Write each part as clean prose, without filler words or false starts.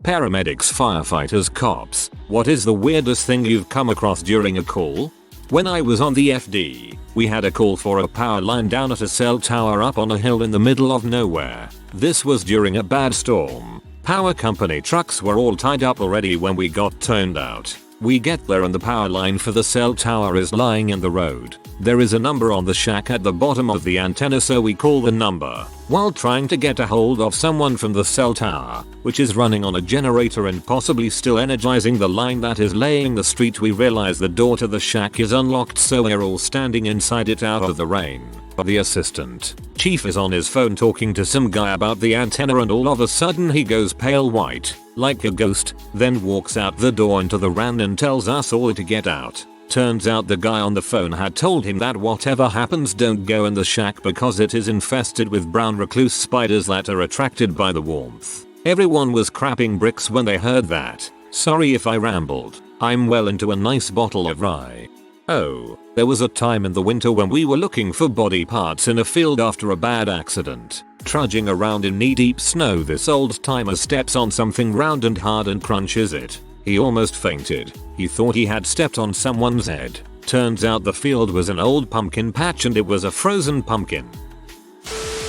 Paramedics, firefighters, cops. What is the weirdest thing you've come across during a call? When I was on the FD, we had a call for a power line down at a cell tower up on a hill in the middle of nowhere. This was during a bad storm. Power company trucks were all tied up already when we got turned out. We get there and the power line for the cell tower is lying in the road. There is a number on the shack at the bottom of the antenna, so we call the number while trying to get a hold of someone from the cell tower, which is running on a generator and possibly still energizing the line that is laying the street. We realize the door to the shack is unlocked, so we're all standing inside it out of the rain. But the assistant chief is on his phone talking to some guy about the antenna, and all of a sudden he goes pale white like a ghost, then walks out the door into the rain and tells us all to get out. Turns out the guy on the phone had told him that whatever happens, don't go in the shack because it is infested with brown recluse spiders that are attracted by the warmth. Everyone was crapping bricks when they heard that. Sorry if I rambled. I'm well into a nice bottle of rye. Oh, there was a time in the winter when we were looking for body parts in a field after a bad accident. Trudging around in knee-deep snow, this old-timer steps on something round and hard and crunches it. He almost fainted. He thought he had stepped on someone's head. Turns out the field was an old pumpkin patch and it was a frozen pumpkin.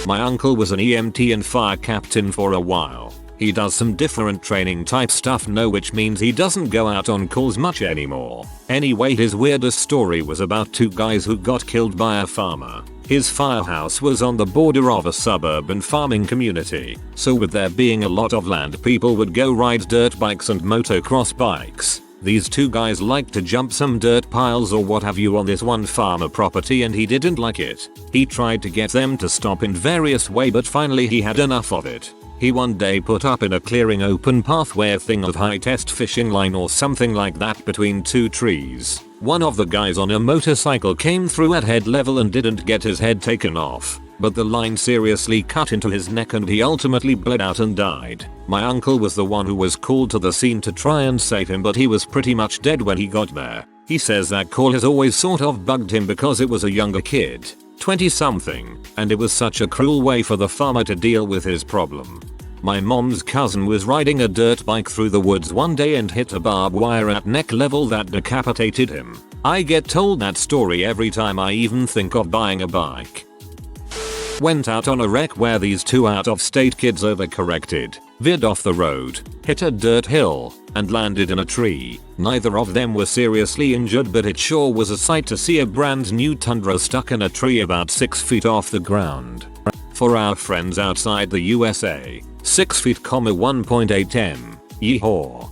My uncle was an EMT and fire captain for a while. He does some different training type stuff now, which means he doesn't go out on calls much anymore. Anyway, his weirdest story was about two guys who got killed by a farmer. His firehouse was on the border of a suburban farming community, so with there being a lot of land, people would go ride dirt bikes and motocross bikes. These two guys liked to jump some dirt piles or what have you on this one farmer property, and he didn't like it. He tried to get them to stop in various ways, but finally he had enough of it. He one day put up in a clearing open pathway a thing of high test fishing line or something like that between two trees. One of the guys on a motorcycle came through at head level and didn't get his head taken off, but the line seriously cut into his neck and he ultimately bled out and died. My uncle was the one who was called to the scene to try and save him, but he was pretty much dead when he got there. He says that call has always sort of bugged him because it was a younger kid, 20 something, and it was such a cruel way for the farmer to deal with his problem. My mom's cousin was riding a dirt bike through the woods one day and hit a barbed wire at neck level that decapitated him. I get told that story every time I even think of buying a bike. Went out on a wreck where these two out-of-state kids overcorrected, veered off the road, hit a dirt hill, and landed in a tree. Neither of them were seriously injured, but it sure was a sight to see a brand new Tundra stuck in a tree about 6 feet off the ground. For our friends outside the USA, 6 feet, 1.8 m. Yeehaw.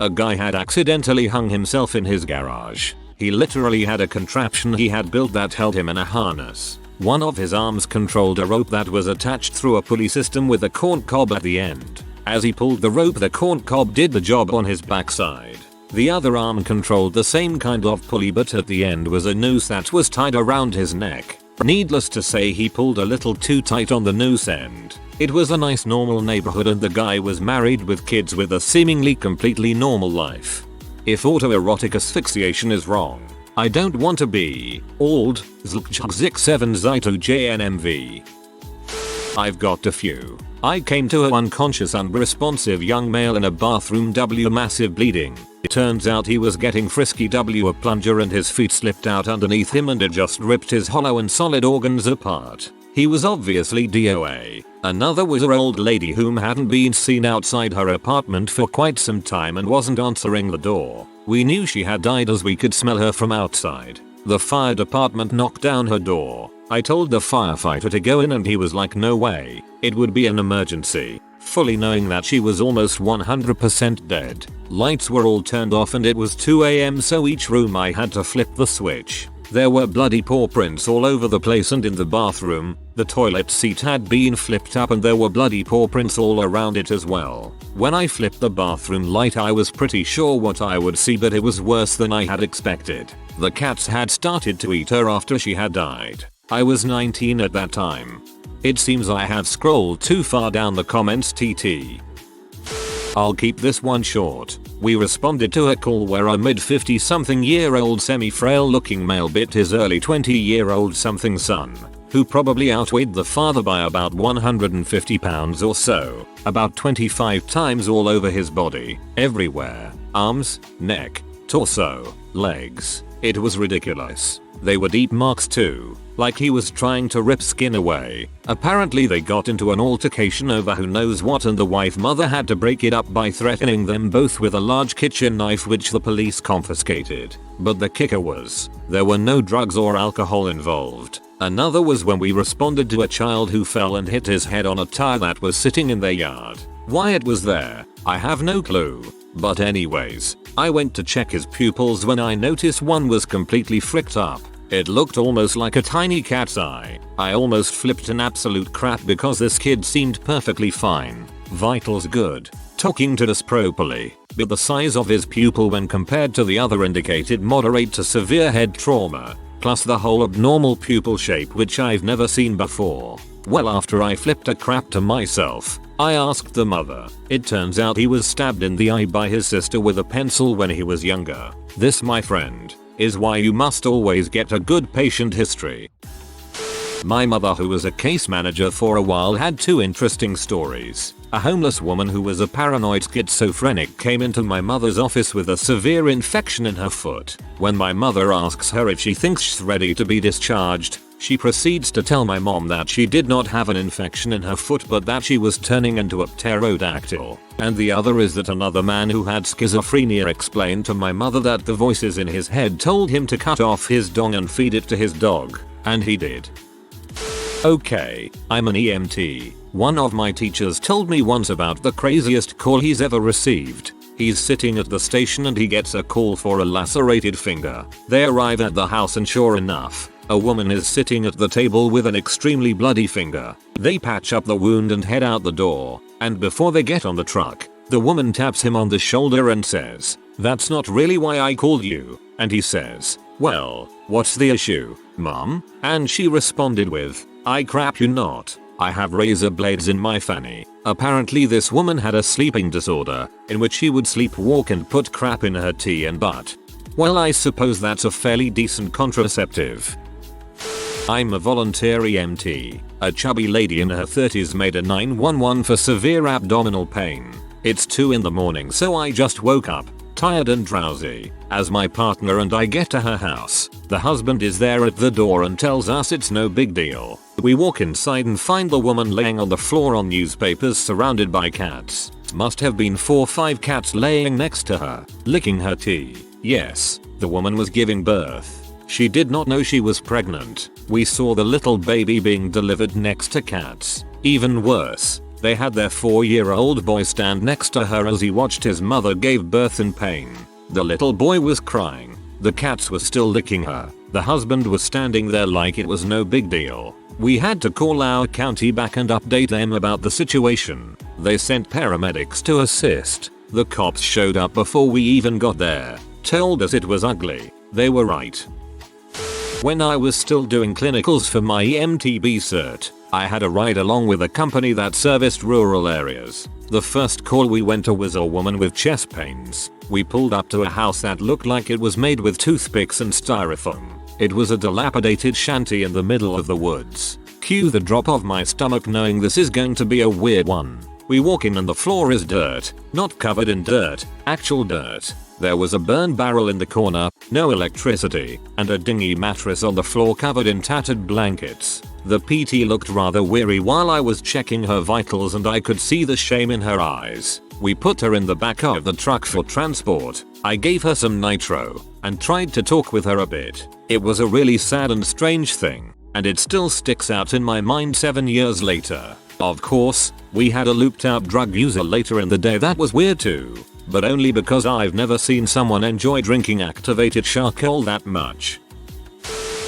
A guy had accidentally hung himself in his garage. He literally had a contraption he had built that held him in a harness. One of his arms controlled a rope that was attached through a pulley system with a corn cob at the end. As he pulled the rope, the corn cob did the job on his backside. The other arm controlled the same kind of pulley, but at the end was a noose that was tied around his neck. Needless to say, he pulled a little too tight on the noose end. It was a nice normal neighborhood and the guy was married with kids with a seemingly completely normal life. If autoerotic asphyxiation is wrong, I don't want to be. Old, Zlkjuk 7 Zito JNMV. I've got a few. I came to an unconscious, unresponsive young male in a bathroom, massive bleeding. It turns out he was getting frisky, a plunger and his feet slipped out underneath him and it just ripped his hollow and solid organs apart. He was obviously DOA. Another was an old lady whom hadn't been seen outside her apartment for quite some time and wasn't answering the door. We knew she had died as we could smell her from outside. The fire department knocked down her door. I told the firefighter to go in and he was like, no way, it would be an emergency, fully knowing that she was almost 100% dead. Lights were all turned off and it was 2 AM, so each room I had to flip the switch. There were bloody paw prints all over the place, and in the bathroom, the toilet seat had been flipped up and there were bloody paw prints all around it as well. When I flipped the bathroom light, I was pretty sure what I would see, but it was worse than I had expected. The cats had started to eat her after she had died. I was 19 at that time. It seems I have scrolled too far down the comments, TT. I'll keep this one short. We responded to a call where a mid-50-something-year-old semi-frail looking male bit his early 20-year-old something son. who probably outweighed the father by about 150 pounds or so, about 25 times all over his body, everywhere, arms, neck, torso, legs. It was ridiculous. They were deep marks too, like he was trying to rip skin away. Apparently they got into an altercation over who knows what, and the wife mother had to break it up by threatening them both with a large kitchen knife which the police confiscated. But the kicker was, there were no drugs or alcohol involved. Another was when we responded to a child who fell and hit his head on a tire that was sitting in their yard. Why it was there, I have no clue. But anyways, I went to check his pupils when I noticed one was completely fricked up. It looked almost like a tiny cat's eye. I almost flipped an absolute crap because this kid seemed perfectly fine. Vitals good. Talking to us properly. But the size of his pupil when compared to the other indicated moderate to severe head trauma. Plus the whole abnormal pupil shape which I've never seen before. Well, after I flipped a crap to myself, I asked the mother. It turns out he was stabbed in the eye by his sister with a pencil when he was younger. This, my friend, is why you must always get a good patient history. My mother, who was a case manager for a while, had two interesting stories. A homeless woman who was a paranoid schizophrenic came into my mother's office with a severe infection in her foot. When my mother asks her if she thinks she's ready to be discharged, she proceeds to tell my mom that she did not have an infection in her foot but that she was turning into a pterodactyl. And the other is that another man who had schizophrenia explained to my mother that the voices in his head told him to cut off his dong and feed it to his dog. And he did. Okay, I'm an EMT. One of my teachers told me once about the craziest call he's ever received. He's sitting at the station and he gets a call for a lacerated finger. They arrive at the house and sure enough, a woman is sitting at the table with an extremely bloody finger. They patch up the wound and head out the door, and before they get on the truck, the woman taps him on the shoulder and says, "That's not really why I called you." And he says, "Well, what's the issue, Mom?" And she responded with, "I crap you not. I have razor blades in my fanny." Apparently this woman had a sleeping disorder, in which she would sleepwalk and put crap in her tea and butt. Well, I suppose that's a fairly decent contraceptive. I'm a volunteer EMT. A chubby lady in her 30s made a 911 for severe abdominal pain. It's 2 in the morning, so I just woke up, tired and drowsy, as my partner and I get to her house. The husband is there at the door and tells us it's no big deal. We walk inside and find the woman laying on the floor on newspapers surrounded by cats. Must have been 4 or 5 cats laying next to her, licking her tea. Yes, the woman was giving birth. She did not know she was pregnant. We saw the little baby being delivered next to cats. Even worse, they had their 4-year-old boy stand next to her as he watched his mother give birth in pain. The little boy was crying. The cats were still licking her. The husband was standing there like it was no big deal. We had to call our county back and update them about the situation. They sent paramedics to assist. The cops showed up before we even got there. Told us it was ugly. They were right. When I was still doing clinicals for my EMTB cert, I had a ride along with a company that serviced rural areas. The first call we went to was a woman with chest pains. We pulled up to a house that looked like it was made with toothpicks and styrofoam. It was a dilapidated shanty in the middle of the woods. Cue the drop of my stomach knowing this is going to be a weird one. We walk in and the floor is dirt. Not covered in dirt, actual dirt. There was a burn barrel in the corner, no electricity, and a dingy mattress on the floor covered in tattered blankets. The PT looked rather weary while I was checking her vitals and I could see the shame in her eyes. We put her in the back of the truck for transport. I gave her some nitro and tried to talk with her a bit. It was a really sad and strange thing, and it still sticks out in my mind 7 years later. Of course, we had a looped out drug user later in the day that was weird too. But only because I've never seen someone enjoy drinking activated charcoal that much.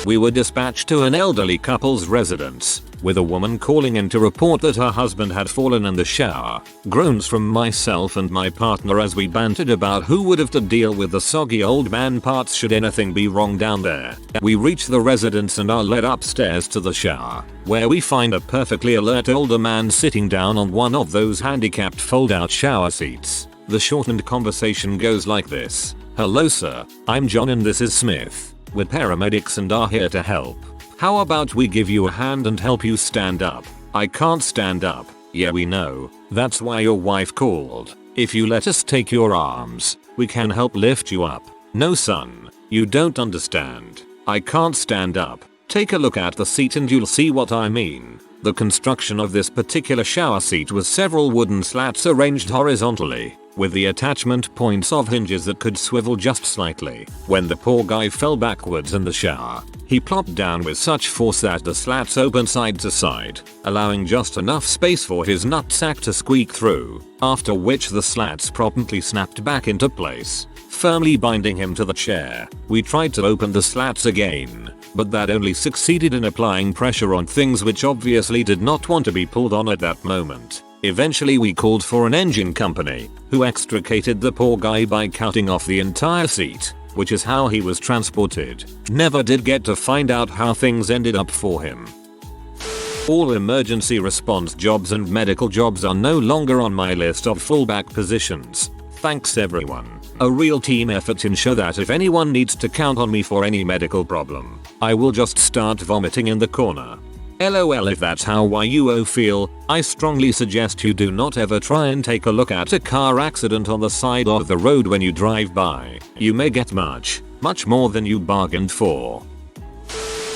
We were dispatched to an elderly couple's residence, with a woman calling in to report that her husband had fallen in the shower. Groans from myself and my partner as we bantered about who would have to deal with the soggy old man parts should anything be wrong down there. We reach the residence and are led upstairs to the shower, where we find a perfectly alert older man sitting down on one of those handicapped fold-out shower seats. The shortened conversation goes like this. "Hello sir, I'm John and this is Smith. We're paramedics and are here to help. How about we give you a hand and help you stand up? I can't stand up. Yeah, we know. That's why your wife called. If you let us take your arms, we can help lift you up. No son, you don't understand. I can't stand up. Take a look at the seat and you'll see what I mean. The construction of this particular shower seat was several wooden slats arranged horizontally, with the attachment points of hinges that could swivel just slightly. When the poor guy fell backwards in the shower, he plopped down with such force that the slats opened side to side, allowing just enough space for his nutsack to squeak through, after which the slats promptly snapped back into place, firmly binding him to the chair. We tried to open the slats again, but that only succeeded in applying pressure on things which obviously did not want to be pulled on at that moment. Eventually we called for an engine company, who extricated the poor guy by cutting off the entire seat, which is how he was transported. Never did get to find out how things ended up for him. All emergency response jobs and medical jobs are no longer on my list of fallback positions. Thanks everyone. A real team effort to ensure that if anyone needs to count on me for any medical problem, I will just start vomiting in the corner. LOL, if that's how YUO feel, I strongly suggest you do not ever try and take a look at a car accident on the side of the road when you drive by. You may get much more than you bargained for.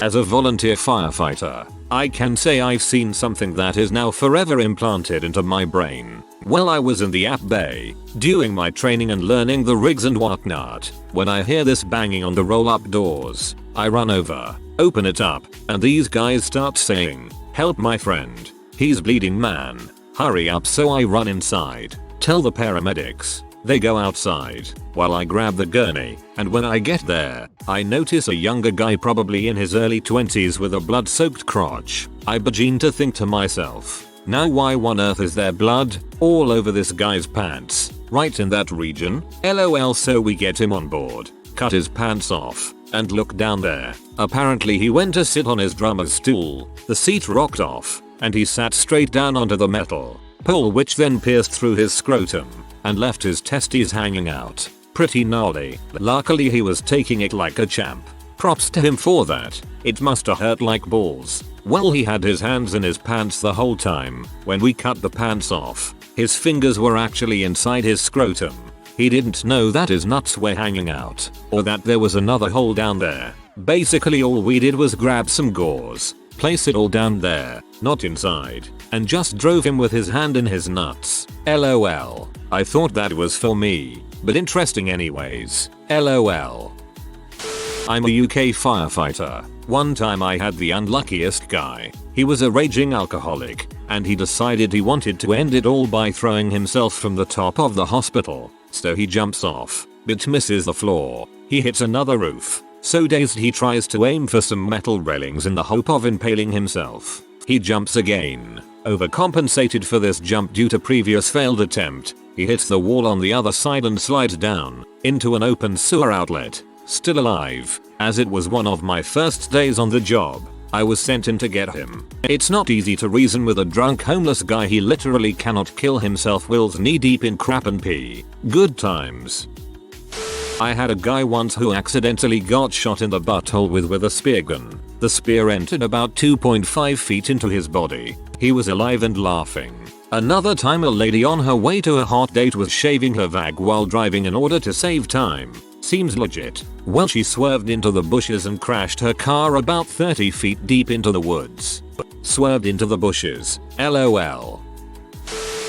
As a volunteer firefighter, I can say I've seen something that is now forever implanted into my brain. While I was in the app bay, doing my training and learning the rigs and whatnot, when I hear this banging on the roll-up doors, I run over, open it up, and these guys start saying, "Help my friend. He's bleeding, man. Hurry up." So I run inside, tell the paramedics. They go outside, while I grab the gurney, and when I get there, I notice a younger guy probably in his early 20s with a blood-soaked crotch. I begin to think to myself, now why on earth is there blood all over this guy's pants, right in that region? LOL. So we get him on board, cut his pants off, and look down there. Apparently he went to sit on his drummer's stool, the seat rocked off, and he sat straight down onto the metal pole, which then pierced through his scrotum and left his testes hanging out. Pretty gnarly. Luckily he was taking it like a champ. Props to him for that. It musta hurt like balls. Well, he had his hands in his pants the whole time. When we cut the pants off, his fingers were actually inside his scrotum. He didn't know that his nuts were hanging out, or that there was another hole down there. Basically all we did was grab some gauze, place it all down there, not inside, and just drove him with his hand in his nuts. LOL. I thought that was for me, but interesting anyways. LOL. I'm a UK firefighter. One time I had the unluckiest guy. He was a raging alcoholic, and he decided he wanted to end it all by throwing himself from the top of the hospital. So he jumps off, but misses the floor. He hits another roof. So dazed he tries to aim for some metal railings in the hope of impaling himself. He jumps again. Overcompensated for this jump due to previous failed attempt, he hits the wall on the other side and slides down into an open sewer outlet. Still alive, as it was one of my first days on the job, I was sent in to get him. It's not easy to reason with a drunk homeless guy. He literally cannot kill himself, Will's knee deep in crap and pee. Good times. I had a guy once who accidentally got shot in the butthole with a spear gun. The spear entered about 2.5 feet into his body. He was alive and laughing. Another time a lady on her way to a hot date was shaving her vag while driving in order to save time. Seems legit. Well, she swerved into the bushes and crashed her car about 30 feet deep into the woods. Swerved into the bushes. LOL.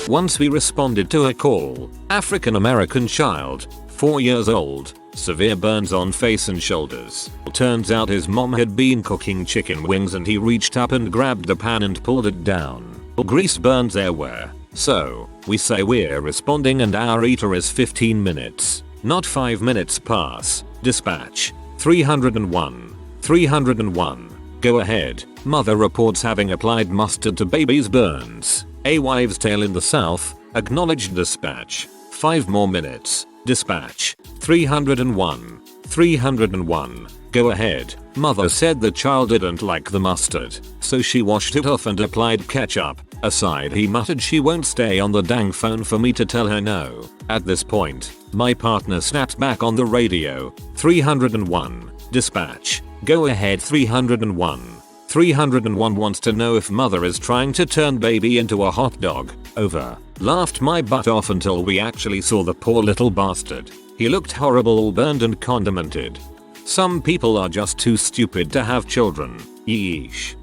Once we responded to a call. African American child, 4 years old, severe burns on face and shoulders. Turns out his mom had been cooking chicken wings and he reached up and grabbed the pan and pulled it down. Grease burns everywhere. So, we say we're responding and our eater is 15 minutes. Not 5 minutes pass. Dispatch. 301. 301. Go ahead. Mother reports having applied mustard to baby's burns. A wives' tale in the south. Acknowledged dispatch. 5 more minutes. Dispatch. 301. 301. Go ahead. Mother said the child didn't like the mustard, so she washed it off and applied ketchup. Aside, he muttered she won't stay on the dang phone for me to tell her no. At this point, my partner snapped back on the radio. 301. Dispatch. Go ahead. 301. 301 wants to know if mother is trying to turn baby into a hot dog. Over. Laughed my butt off until we actually saw the poor little bastard. He looked horrible, all burned and condimented. Some people are just too stupid to have children. Yeesh.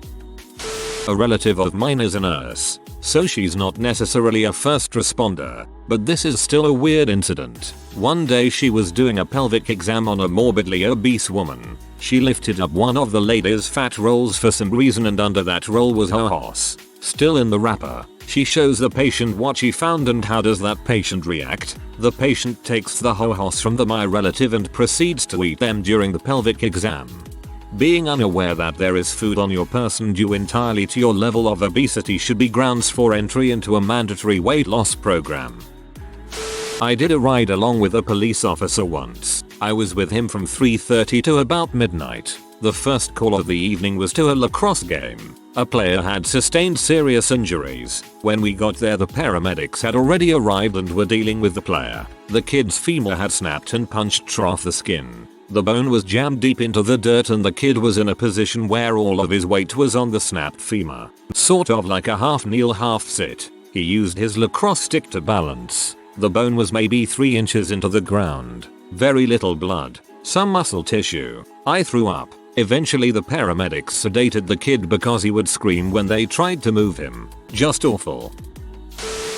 A relative of mine is a nurse, so she's not necessarily a first responder, but this is still a weird incident. One day she was doing a pelvic exam on a morbidly obese woman. She lifted up one of the lady's fat rolls for some reason, and under that roll was her horse, still in the wrapper. She shows the patient what she found, and how does that patient react? The patient takes the ho-hos from my relative and proceeds to eat them during the pelvic exam. Being unaware that there is food on your person due entirely to your level of obesity should be grounds for entry into a mandatory weight loss program. I did a ride along with a police officer once. I was with him from 3:30 to about midnight. The first call of the evening was to a lacrosse game. A player had sustained serious injuries. When we got there, the paramedics had already arrived and were dealing with the player. The kid's femur had snapped and punctured off the skin. The bone was jammed deep into the dirt, and the kid was in a position where all of his weight was on the snapped femur. Sort of like a half kneel, half sit. He used his lacrosse stick to balance. The bone was maybe 3 inches into the ground. Very little blood. Some muscle tissue. I threw up. Eventually the paramedics sedated the kid because he would scream when they tried to move him. Just awful.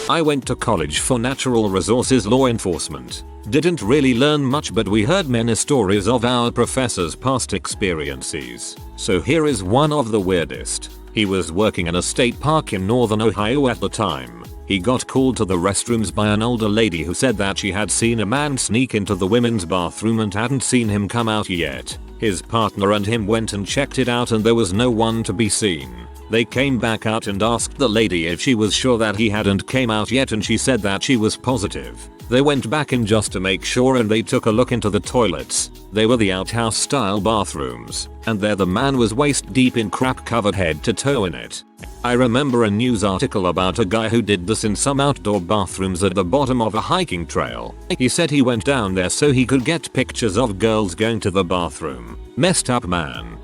I went to college for natural resources law enforcement. Didn't really learn much, but we heard many stories of our professors' past experiences. So here is one of the weirdest. He was working in a state park in northern Ohio at the time. He got called to the restrooms by an older lady who said that she had seen a man sneak into the women's bathroom and hadn't seen him come out yet. His partner and him went and checked it out, and there was no one to be seen. They came back out and asked the lady if she was sure that he hadn't came out yet, and she said that she was positive. They went back in just to make sure, and they took a look into the toilets. They were the outhouse style bathrooms, and there the man was waist deep in crap, covered head to toe in it. I remember a news article about a guy who did this in some outdoor bathrooms at the bottom of a hiking trail. He said he went down there so he could get pictures of girls going to the bathroom. Messed up, man.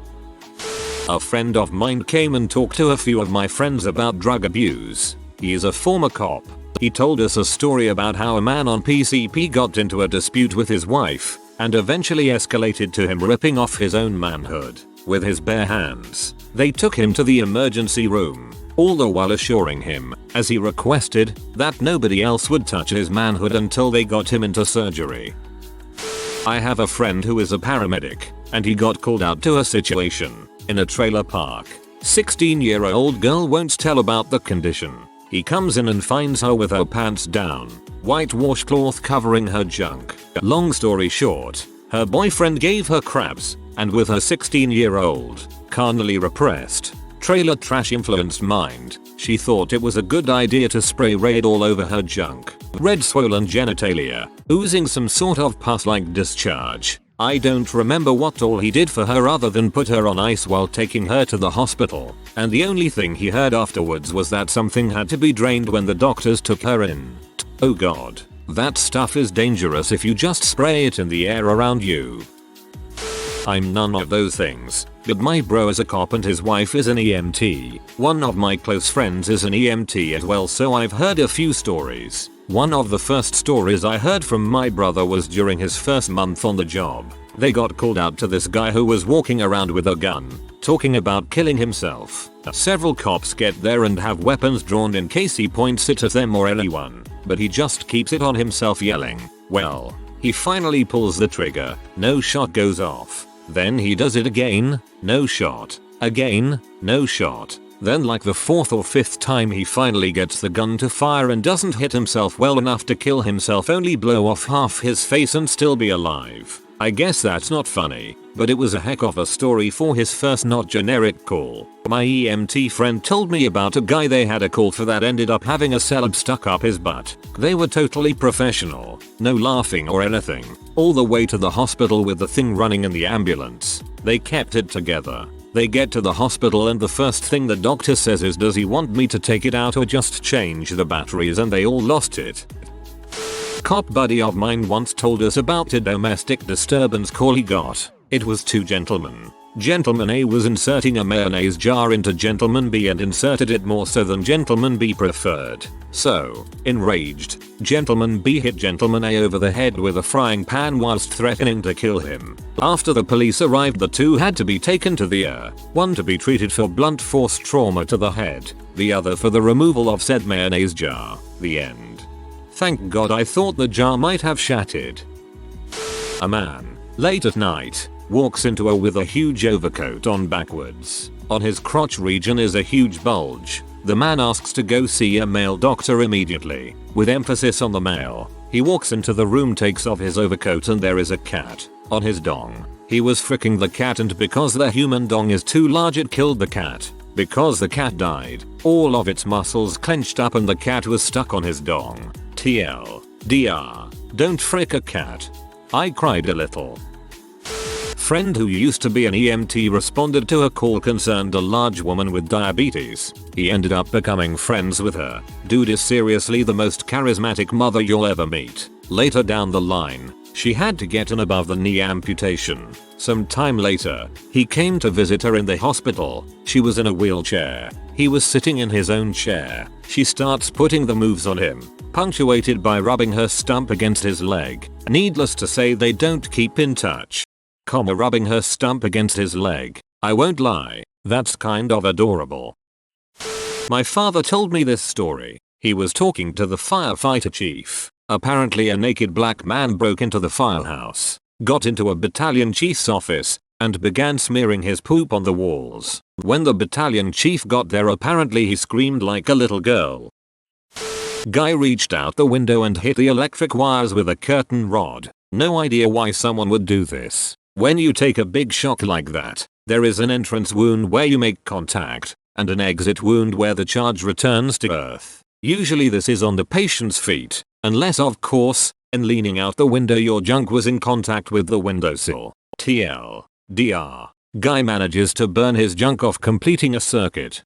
A friend of mine came and talked to a few of my friends about drug abuse. He is a former cop. He told us a story about how a man on PCP got into a dispute with his wife, and eventually escalated to him ripping off his own manhood with his bare hands. They took him to the emergency room, all the while assuring him, as he requested, that nobody else would touch his manhood until they got him into surgery. I have a friend who is a paramedic, and he got called out to a situation in a trailer park. 16-year-old girl won't tell about the condition. He comes in and finds her with her pants down, white washcloth covering her junk. Long story short, her boyfriend gave her crabs, and with her 16-year-old, carnally repressed, trailer trash influenced mind, she thought it was a good idea to spray Raid all over her junk. Red swollen genitalia, oozing some sort of pus-like discharge. I don't remember what all he did for her other than put her on ice while taking her to the hospital, and the only thing he heard afterwards was that something had to be drained when the doctors took her in. Oh god. That stuff is dangerous if you just spray it in the air around you. I'm none of those things, but my bro is a cop and his wife is an EMT. One of my close friends is an EMT as well, so I've heard a few stories. One of the first stories I heard from my brother was during his first month on the job. They got called out to this guy who was walking around with a gun, talking about killing himself. Several cops get there and have weapons drawn in case he points it at them or anyone, but he just keeps it on himself, yelling. Well, he finally pulls the trigger, no shot goes off. Then he does it again, no shot. Again, no shot. Then like the 4th or 5th time he finally gets the gun to fire and doesn't hit himself well enough to kill himself, only blow off half his face and still be alive. I guess that's not funny, but it was a heck of a story for his first not generic call. My EMT friend told me about a guy they had a call for that ended up having a celeb stuck up his butt. They were totally professional, no laughing or anything, all the way to the hospital with the thing running in the ambulance. They kept it together. They get to the hospital and the first thing the doctor says is, "Does he want me to take it out or just change the batteries?" And they all lost it. Cop buddy of mine once told us about a domestic disturbance call he got. It was two gentlemen. Gentleman A was inserting a mayonnaise jar into Gentleman B and inserted it more so than Gentleman B preferred. So, enraged, Gentleman B hit Gentleman A over the head with a frying pan whilst threatening to kill him. After the police arrived, the two had to be taken to the ER, one to be treated for blunt force trauma to the head, the other for the removal of said mayonnaise jar. The end. Thank God, I thought the jar might have shattered. A man, late at night, walks into a with a huge overcoat on backwards. On his crotch region is a huge bulge. The man asks to go see a male doctor immediately, with emphasis on the male. He walks into the room, takes off his overcoat, and there is a cat on his dong. He was fricking the cat, and because the human dong is too large, it killed the cat. Because the cat died, all of its muscles clenched up and the cat was stuck on his dong. TLDR. Don't frick a cat. I cried a little. Friend who used to be an EMT responded to a call concerned a large woman with diabetes. He ended up becoming friends with her. Dude is seriously the most charismatic mother you'll ever meet. Later down the line, she had to get an above the knee amputation. Some time later, he came to visit her in the hospital. She was in a wheelchair. He was sitting in his own chair. She starts putting the moves on him, punctuated by rubbing her stump against his leg. Needless to say, they don't keep in touch. Rubbing her stump against his leg. I won't lie, that's kind of adorable. My father told me this story. He was talking to the firefighter chief. Apparently a naked black man broke into the firehouse, got into a battalion chief's office, and began smearing his poop on the walls. When the battalion chief got there, apparently he screamed like a little girl. Guy reached out the window and hit the electric wires with a curtain rod. No idea why someone would do this. When you take a big shock like that, there is an entrance wound where you make contact, and an exit wound where the charge returns to earth. Usually this is on the patient's feet, unless of course, in leaning out the window your junk was in contact with the windowsill. TLDR. Guy manages to burn his junk off completing a circuit.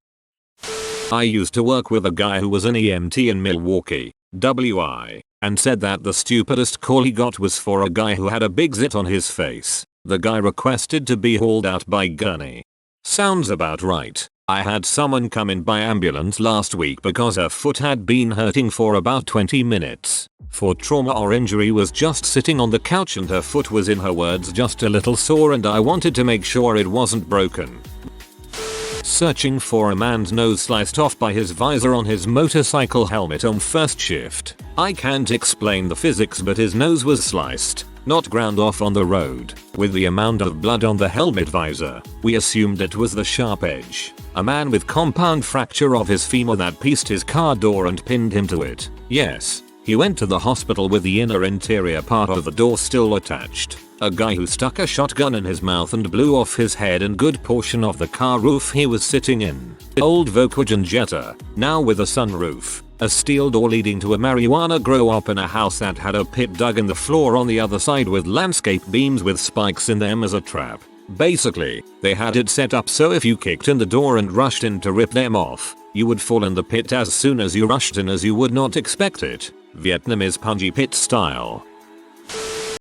I used to work with a guy who was an EMT in Milwaukee, WI, and said that the stupidest call he got was for a guy who had a big zit on his face. The guy requested to be hauled out by gurney. Sounds about right. I had someone come in by ambulance last week because her foot had been hurting for about 20 minutes. For trauma or injury, was just sitting on the couch and her foot was, in her words, just a little sore, and I wanted to make sure it wasn't broken. Searching for a man's nose sliced off by his visor on his motorcycle helmet on first shift. I can't explain the physics, but his nose was sliced, not ground off on the road. With the amount of blood on the helmet visor, we assumed it was the sharp edge. A man with compound fracture of his femur that pieced his car door and pinned him to it. Yes, he went to the hospital with the interior part of the door still attached. A guy who stuck a shotgun in his mouth and blew off his head and good portion of the car roof he was sitting in. Old Volkswagen Jetta, now with a sunroof. A steel door leading to a marijuana grow up in a house that had a pit dug in the floor on the other side with landscape beams with spikes in them as a trap. Basically, they had it set up so if you kicked in the door and rushed in to rip them off, you would fall in the pit as soon as you rushed in, as you would not expect it. Vietnamese punji pit style.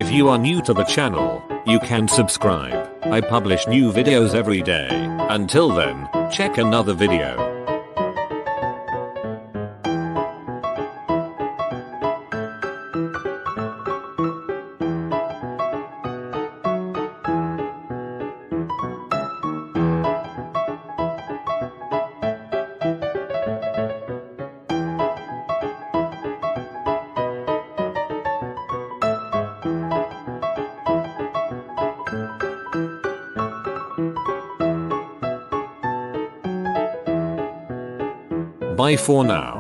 If you are new to the channel, you can subscribe. I publish new videos every day. Until then, check another video. Bye for now.